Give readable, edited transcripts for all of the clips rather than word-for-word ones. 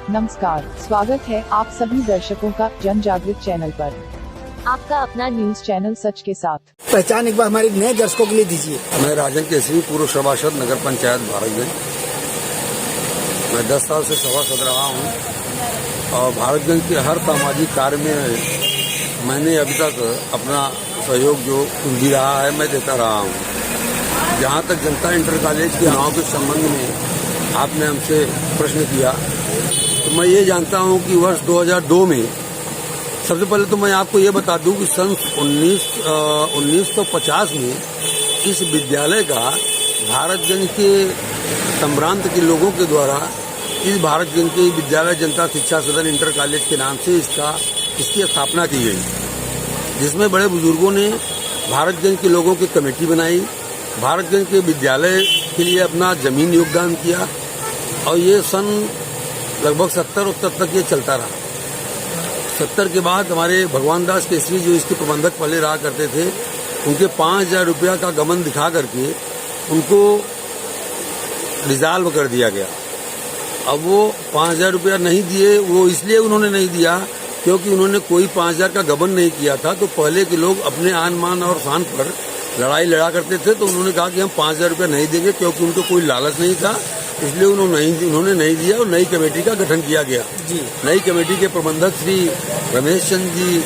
नमस्कार, स्वागत है आप सभी दर्शकों का जन जागृत चैनल पर। आपका अपना न्यूज चैनल सच के साथ। पहचान एक बार हमारे नए दर्शकों के लिए दीजिए। मैं राजन केसरी, पूर्व सभासद नगर पंचायत भारतगंज। मैं 10 साल से सभासद रहा हूं और भारतगंज के हर सामाजिक कार्य में मैंने अभी तक अपना सहयोग जो भी रहा है मैं देता रहा हूं। जहां तक जनता इंटर कॉलेज के चुनाव के संबंध में आपने हमसे प्रश्न किया, तो मैं ये जानता हूं कि वर्ष 2002 में सबसे पहले तो मैं आपको ये बता दूं कि सन 1950 में इस विद्यालय का भारतगंज के संभ्रांत के लोगों के द्वारा इस भारतगंज के विद्यालय जनता शिक्षा सदन इंटर कॉलेज के नाम से इसकी स्थापना की गई, जिसमें बड़े बुजुर्गों ने भारतगंज के लोगों की कमेटी बनाई, भारतगंज के विद्यालय के लिए अपना जमीन योगदान किया और ये सन लगभग 70 तक ये चलता रहा। 70 के बाद हमारे भगवान दास केसरी जो इसके प्रबंधक पहले रहा करते थे, उनके 5,000 रुपया का गबन दिखा करके उनको डिसॉल्व कर दिया गया। अब वो 5,000 रुपया नहीं दिए, वो इसलिए उन्होंने नहीं दिया क्योंकि उन्होंने कोई 5,000 का गबन नहीं किया था। तो पहले के लोग अपने आन मान और शान पर लड़ाई लड़ा करते थे, तो उन्होंने कहा कि हम 5,000 रुपया नहीं देंगे, क्योंकि उनको कोई लालच नहीं था, इसलिए उन्होंने नहीं दिया और नई कमेटी का गठन किया गया। जी। नई कमेटी के प्रबंधक श्री रमेश चंद्र जी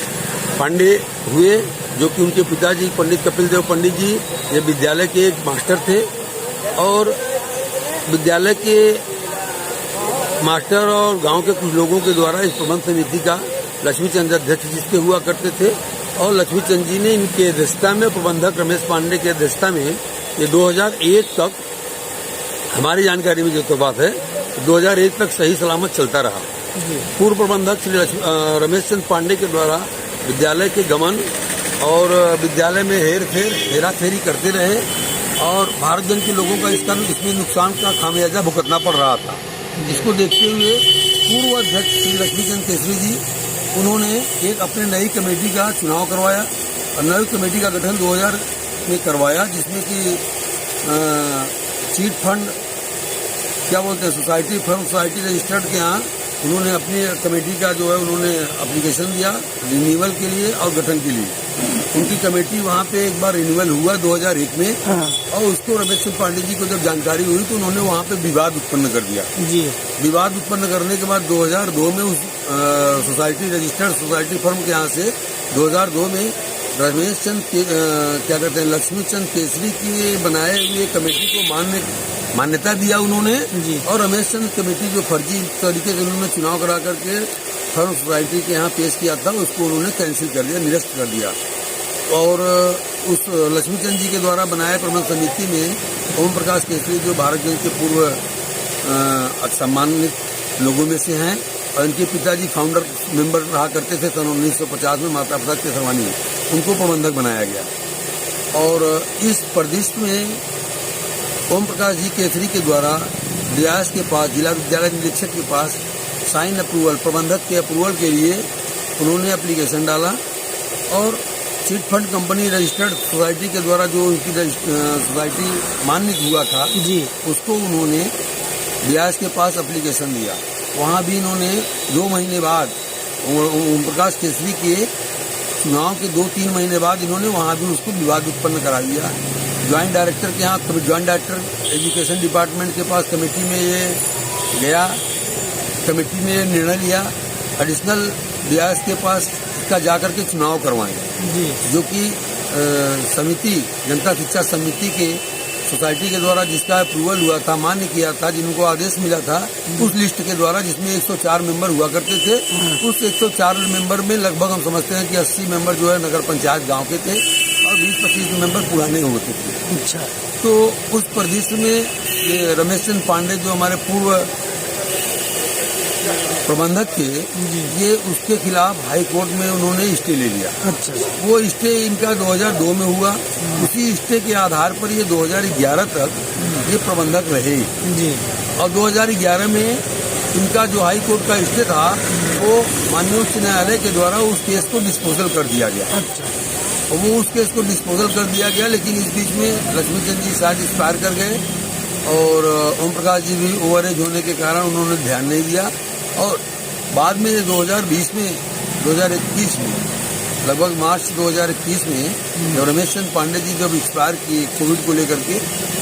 पांडे हुए, जो कि उनके पिताजी पंडित कपिल देव पंडित जी ये विद्यालय के एक मास्टर थे और विद्यालय के मास्टर और गांव के कुछ लोगों के द्वारा इस प्रबंध समिति का लक्ष्मी चंद्र अध्यक्ष जिसके हुआ करते थे और लक्ष्मी चंद्र जी ने इनके अध्यक्षता में, प्रबंधक रमेश पांडे के अध्यक्षता में ये 2001 तक, हमारी जानकारी में जो तो बात है, 2001 तक सही सलामत चलता रहा। पूर्व प्रबंधक श्री रमेश चंद्र पांडे के द्वारा विद्यालय के गमन और विद्यालय में हेराफेरी करते रहे और भारतगंज के लोगों का इसमें नुकसान का खामियाजा भुगतना पड़ रहा था। इसको देखते हुए पूर्व अध्यक्ष श्री लक्ष्मीचंद केसरी जी उन्होंने एक अपने नई कमेटी का चुनाव करवाया और नई कमेटी का गठन 2000 में करवाया, जिसमें कि चीट फंड क्या बोलते हैं सोसाइटी रजिस्टर्ड के यहाँ उन्होंने अपनी कमेटी का जो है उन्होंने एप्लीकेशन दिया रिन्यूअल के लिए और गठन के लिए। उनकी कमेटी वहाँ पे एक बार रिन्यूअल हुआ 2001 में और उसको रमेश चंद्र पांडे जी को जब जानकारी हुई तो उन्होंने वहाँ पे विवाद उत्पन्न कर दिया। जी। विवाद उत्पन्न करने के बाद 2002 में उस सोसाइटी रजिस्टर्ड सोसाइटी फर्म के यहाँ से 2002 में रमेश चंद्र क्या कहते हैं लक्ष्मी चंद्र केसरी की बनाए हुए कमेटी को मान्यता दिया उन्होंने और रमेश चंद्र कमेटी जो फर्जी तरीके से उन्होंने चुनाव करा करके फर्म सोसाइटी के यहाँ पेश किया था उसको उन्होंने कैंसिल कर दिया, निरस्त कर दिया। और उस लक्ष्मीचंद जी के द्वारा बनाए प्रबंध समिति में ओम प्रकाश केसरी जो भारतगंज के पूर्व सम्मानित लोगों में से हैं और इनके पिताजी फाउंडर मेंबर रहा करते थे सन 1950 में माता प्रसाद केसरवानी, उनको प्रबंधक बनाया गया। और इस परिदृश्य में ओम प्रकाश जी केसरी के द्वारा डीआईएस के पास, जिला विद्यालय निरीक्षक के पास साइन अप्रूवल, प्रबंधक के अप्रूवल के लिए उन्होंने एप्लीकेशन डाला और chit fund company registered society के द्वारा जो उनकी सोसाइटी मान्य हुआ था जी, उसको उन्होंने डीआईएस के पास एप्लीकेशन दिया। वहाँ भी इन्होंने 2 महीने बाद ओम प्रकाश केसरी के चुनाव के 2-3 महीने बाद इन्होंने वहाँ भी उसको विवाद उत्पन्न करा दिया। ज्वाइंट डायरेक्टर के यहाँ, ज्वाइंट डायरेक्टर एजुकेशन डिपार्टमेंट के पास कमेटी में ये गया, कमेटी में निर्णय लिया एडिशनल डीआईएस के पास इसका जाकर के चुनाव करवाएं, जो कि समिति जनता शिक्षा समिति के सोसाइटी के द्वारा जिसका अप्रूवल हुआ था, मान्य किया था, जिनको आदेश मिला था, उस लिस्ट के द्वारा जिसमें 104 मेंबर हुआ करते थे, उस 104 मेंबर में लगभग हम समझते हैं कि 80 मेंबर जो है नगर पंचायत गांव के थे और 20-25 मेंबर पुराने होते थे। अच्छा। तो उस परिदृश्य में ये रमेश चंद्र पांडे जो हमारे पूर्व प्रबंधक थे, ये उसके खिलाफ हाई कोर्ट में उन्होंने स्टे ले लिया। अच्छा। वो स्टे इनका 2002 में हुआ, उसी स्टे के आधार पर ये 2011 तक ये प्रबंधक रहे जी। और 2011 में इनका जो हाई कोर्ट का स्टे था वो माननीय उच्च न्यायालय के द्वारा उस केस को डिस्पोजल कर दिया गया। अच्छा। और वो उस केस को डिस्पोजल कर दिया गया, लेकिन इस बीच में लक्ष्मीचंद जी शायद एक्सपायर कर गए और ओम प्रकाश जी भी ओवर एज होने के कारण उन्होंने ध्यान नहीं दिया और बाद में 2021 में लगभग मार्च 2021 में जब रमेश चंद्र पांडे जी जब एक्सपायर किए कोविड को लेकर के,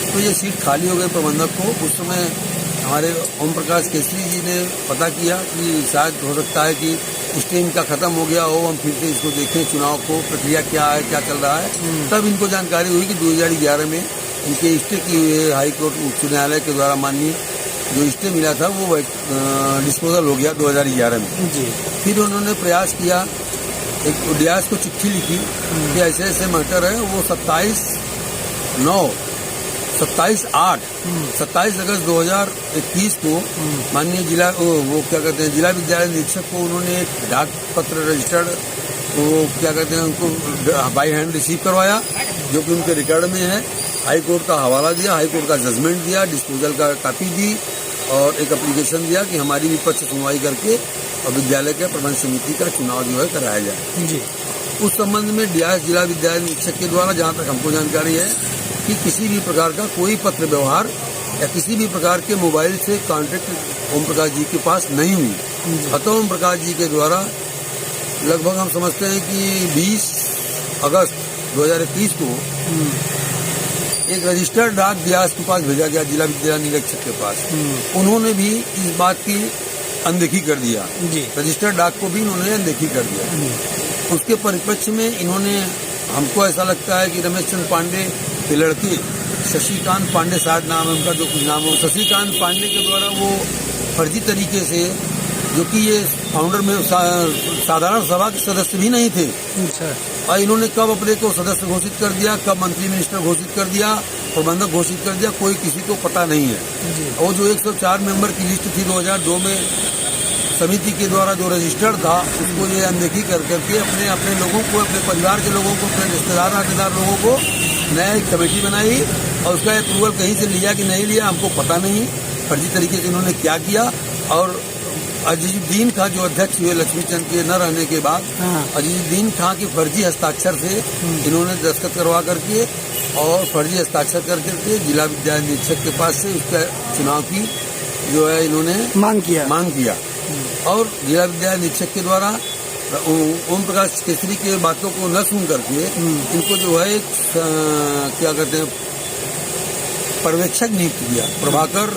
तो ये सीट खाली हो गई प्रबंधक को। उस समय हमारे ओम प्रकाश केसरी जी ने पता किया कि शायद हो सकता है कि स्टे इनका खत्म हो गया हो, हम फिर से इसको देखें, चुनाव को प्रक्रिया क्या है, क्या चल रहा है। तब इनको जानकारी हुई कि 2011 में इनके स्टे की हुए हाई कोर्ट उच्च न्यायालय के द्वारा माननीय जो स्टे मिला था वो डिस्पोजल हो गया 2011 में जी। फिर उन्होंने प्रयास किया, एक डियास को चिट्ठी लिखी कि ऐसे ऐसे मैटर है। वो 27 अगस्त 2021 को माननीय जिला वो क्या कहते हैं जिला विद्यालय निरीक्षक को उन्होंने एक डाक पत्र रजिस्टर्ड वो क्या कहते हैं उनको बाई हैंड रिसीव करवाया, जो कि उनके रिकॉर्ड में है। हाई कोर्ट का हवाला दिया, हाई कोर्ट का जजमेंट दिया, डिस्पोजल का कॉपी दी और एक एप्लीकेशन दिया कि हमारी विपक्ष सुनवाई करके और विद्यालय के प्रबंध समिति का चुनाव जो है कराया जाए जी। उस संबंध में डियास जिला विद्यालय निरीक्षक के द्वारा जहाँ तक हमको जानकारी है कि किसी भी प्रकार का कोई पत्र व्यवहार या किसी भी प्रकार के मोबाइल से कॉन्टेक्ट ओम प्रकाश जी के पास नहीं हुई। अतः ओम प्रकाश जी के द्वारा लगभग हम समझते हैं कि 20 अगस्त 2021 को एक रजिस्टर्ड डाक डियास के पास भेजा गया, जिला विद्यालय निरीक्षक के पास। उन्होंने भी इस बात की अनदेखी कर दिया जी। रजिस्टर्ड डाक को भी इन्होंने अनदेखी कर दिया। उसके परिप्रेक्ष्य में इन्होंने, हमको ऐसा लगता है कि रमेश चंद्र पांडे के लड़के शशिकांत पांडे शायद नाम है उनका, जो कुछ नाम हो, शशिकांत पांडे के द्वारा वो फर्जी तरीके से, जो कि ये फाउंडर में साधारण सभा के सदस्य भी नहीं थे, और इन्होंने कब अपने को सदस्य घोषित कर दिया, कब मंत्री मिनिस्टर घोषित कर दिया, प्रबंधक घोषित कर दिया, कोई किसी को पता नहीं है। और जो 104 मेंबर की लिस्ट थी 2002 में समिति के द्वारा जो रजिस्टर्ड था, उसको ये अनदेखी कर करके अपने लोगों को, अपने परिवार के लोगों को, अपने रिश्तेदार नातेदार लोगों को नया एक कमेटी बनाई और उसका अप्रूवल कहीं से लिया कि नहीं लिया हमको पता नहीं। फर्जी तरीके से इन्होंने क्या किया। और अजीजुद्दीन खां जो अध्यक्ष हुए लक्ष्मी चंद के न रहने के बाद, अजीजुद्दीन खां के फर्जी हस्ताक्षर से इन्होंने दस्तखत करवा करके और फर्जी हस्ताक्षर करके जिला विद्यालय निरीक्षक के पास से उसका चुनाव की जो है इन्होंने मांग किया। और जिला विद्यालय निरीक्षक के द्वारा ओम प्रकाश केसरी के बातों को न सुन करके इनको जो है क्या कहते हैं पर्यवेक्षक नियुक्त किया। प्रभाकर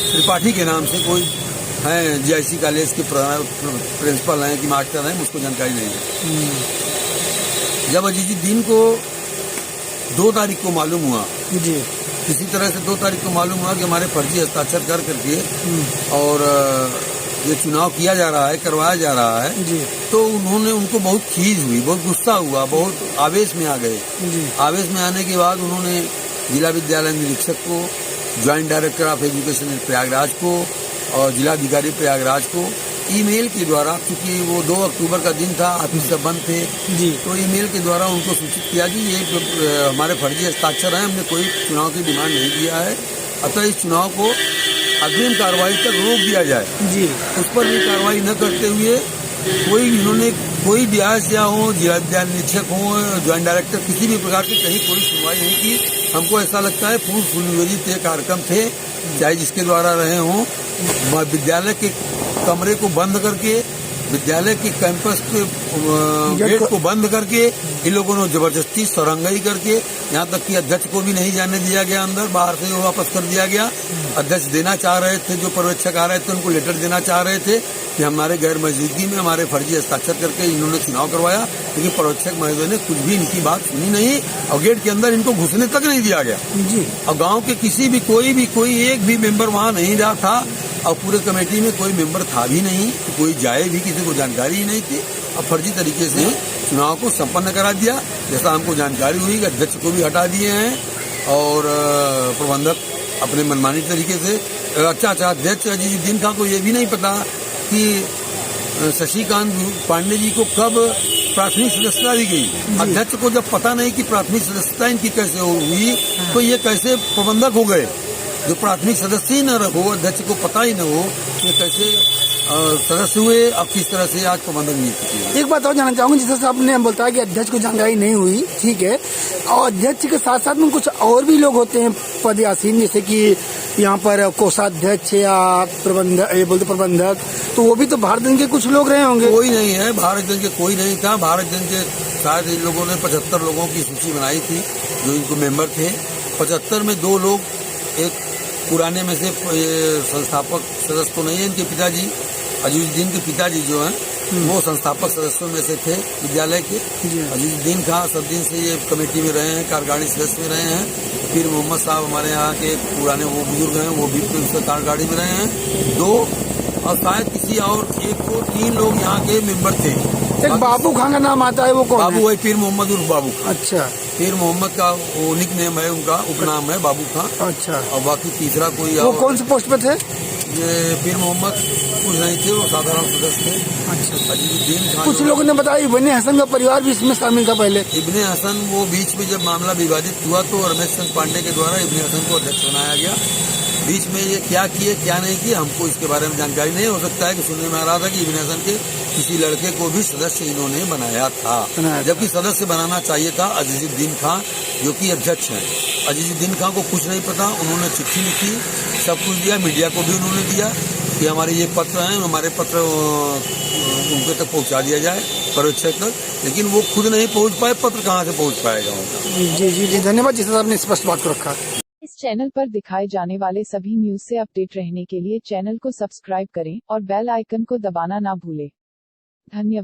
त्रिपाठी के नाम से कोई हैं, जीआईसी कॉलेज के प्रिंसिपल हैं कि मास्टर हैं, मुझको जानकारी नहीं है। जब अजीजुद्दीन को 2 तारीख को मालूम हुआ जी, किसी तरह से 2 तारीख को मालूम हुआ कि हमारे फर्जी हस्ताक्षर कर करके और ये चुनाव किया जा रहा है, करवाया जा रहा है जी, तो उनको बहुत खीज हुई, बहुत गुस्सा हुआ, बहुत आवेश में आ गए। आवेश में आने के बाद उन्होंने जिला विद्यालय निरीक्षक को, joint director of education Prayagraj को और जिलाधिकारी प्रयागराज को ईमेल के द्वारा, क्योंकि वो 2 अक्टूबर का दिन था, ऑफिस सब बंद थे जी, तो ईमेल के द्वारा उनको सूचित किया कि ये हमारे फर्जी हस्ताक्षर हैं, हमने कोई चुनाव की डिमांड नहीं किया है, अतः इस चुनाव को अग्रिम कार्रवाई तक रोक दिया जाए जी। उस पर भी कार्रवाई न करते हुए इन्होंने कोई ब्याज या हो, जिला विद्यालय निरीक्षक हो, ज्वाइंट डायरेक्टर, किसी भी प्रकार की कहीं कोई सुनवाई नहीं की। हमको ऐसा लगता है पूर्व सुनियोजित कार्यक्रम थे, चाहे जिसके द्वारा रहे हों, विद्यालय के कमरे को बंद करके, विद्यालय के कैंपस के गेट को बंद करके इन लोगों ने जबरदस्ती सरंगाई करके, यहाँ तक कि अध्यक्ष को भी नहीं जाने दिया गया अंदर, बाहर से वापस कर दिया गया। अध्यक्ष देना चाह रहे थे, जो पर्यवेक्षक आ रहे थे उनको लेटर देना चाह रहे थे कि हमारे गैर मौजूदगी में हमारे फर्जी हस्ताक्षर करके इन्होंने चुनाव करवाया, लेकिन पर्यवेक्षक महोदय ने कुछ भी इनकी बात सुनी नहीं और गेट के अंदर इनको घुसने तक नहीं दिया गया जी। और गाँव के किसी भी कोई एक भी मेंबर वहाँ नहीं रहा था और पूरे कमेटी में कोई मेंबर था भी नहीं, कोई जाए भी, किसी को जानकारी ही नहीं थी और फर्जी तरीके से चुनाव को संपन्न करा दिया। जैसा हमको जानकारी हुई कि अध्यक्ष को भी हटा दिए हैं और प्रबंधक अपने मनमानी तरीके से। अच्छा, अध्यक्ष अजीजुद्दीन खां को ये भी नहीं पता कि शशिकांत पांडे जी को कब प्राथमिक सदस्यता दी गई। अध्यक्ष को जब पता नहीं कि प्राथमिक सदस्यता इनकी कैसे हुई, तो ये कैसे प्रबंधक हो गए। जो प्राथमिक सदस्य ही न हो, अध्यक्ष को पता ही न हो, ये कैसे सदस्य हुए, अब किस तरह से आज प्रबंधक नियुक्त किया। एक बात और जानना चाहूंगी, जैसे आपने बोलता है कि अध्यक्ष को जानकारी नहीं हुई, ठीक है, और अध्यक्ष के साथ साथ में कुछ और भी लोग होते हैं पदयासीन, जैसे कि यहाँ पर कोषाध्यक्ष या प्रबंधक, ये बोलते प्रबंधक, तो वो भी तो भारत जन के कुछ लोग रहे होंगे। कोई नहीं है भारत जन के, कोई नहीं था भारत जन के। शायद इन लोगों ने 75 लोगों की सूची बनाई थी जो इनको मेंबर थे। 75 में 2 लोग, एक पुराने में से संस्थापक सदस्य तो नहीं है, इनके पिताजी अजीजुद्दीन के पिताजी जो हैं वो संस्थापक सदस्यों में से थे विद्यालय के। अजीजुद्दीन खां सब दिन से ये कमेटी में रहे हैं, कार्यकारिणी सदस्य में रहे हैं। फिर मोहम्मद साहब हमारे यहाँ के पुराने वो बुजुर्ग हैं, वो भी कार्यकारिणी में रहे हैं 2, और शायद किसी और 1 को 3 लोग यहाँ के मेंबर थे। एक बाबू खान का नाम आता है, वो कौन बाबू है? है पीर मोहम्मद उर्फ बाबू खां। अच्छा, पीर मोहम्मद का वो निक नेम है, उनका उपनाम है बाबू खां। अच्छा, और बाकी तीसरा कोई वो और, कौन से पोस्ट पे थे? ये पीर मोहम्मद कुछ नहीं थे, वो साधारण सदस्य थे। अच्छा, अजीजुद्दीन खान कुछ लोगों ने बताया इब्ने हसन का परिवार भी इसमें शामिल था पहले। इब्ने हसन, वो बीच में जब मामला विवादित हुआ तो रमेश चंद्र पांडे के द्वारा इब्ने हसन को अध्यक्ष बनाया गया। बीच में ये क्या किए क्या नहीं किए हमको इसके बारे में जानकारी नहीं। हो सकता है कि सुनने में आ रहा था कि इब्ने हसन के किसी लड़के को भी सदस्य इन्होंने बनाया था, जबकि सदस्य बनाना चाहिए था अजीजुद्दीन खां जो कि अध्यक्ष हैं। अजीजुद्दीन खां को कुछ नहीं पता, उन्होंने चिट्ठी लिखी, सब कुछ दिया, मीडिया को भी उन्होंने दिया कि हमारे ये पत्र हैं, हमारे पत्र उनके तक पहुंचा दिया जाए, पर्यवेक्षक तक, लेकिन वो खुद नहीं पहुंच पाए। पत्र कहाँ से पहुंच पाएगा उनका। जी जी जी, धन्यवाद जिस आपने स्पष्ट बात को रखा। इस चैनल पर दिखाए जाने वाले सभी न्यूज से अपडेट रहने के लिए चैनल को सब्सक्राइब करें और बेल आइकन को दबाना ना भूलें। धन्यवाद।